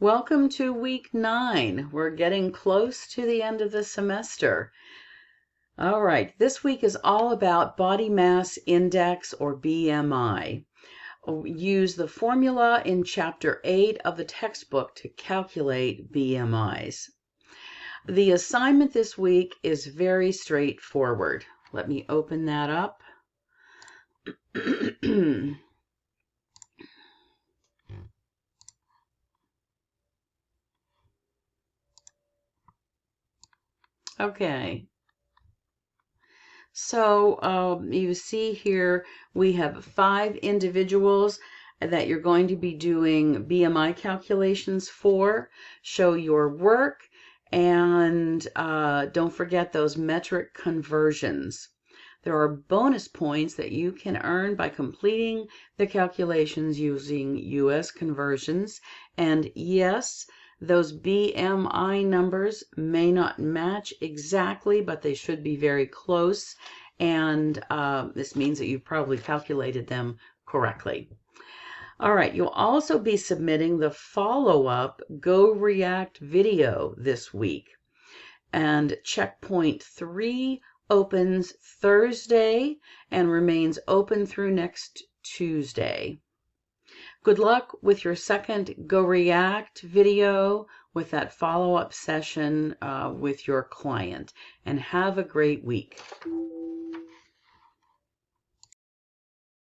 Welcome to week 9. We're getting close to the end of the semester. All right, this week is all about body mass index or BMI. Use the formula in chapter 8 of the textbook to calculate BMIs. The assignment this week is very straightforward. Let me open that up. Okay. So you see here we have 5 individuals that you're going to be doing BMI calculations for. Show your work and don't forget those metric conversions. There are bonus points that you can earn by completing the calculations using US conversions. And yes, those BMI numbers may not match exactly, but they should be very close. And this means that you've probably calculated them correctly. All right, you'll also be submitting the follow-up Go React video this week. And checkpoint 3 opens Thursday and remains open through next Tuesday. Good luck with your second Go React video with that follow-up session with your client, and have a great week.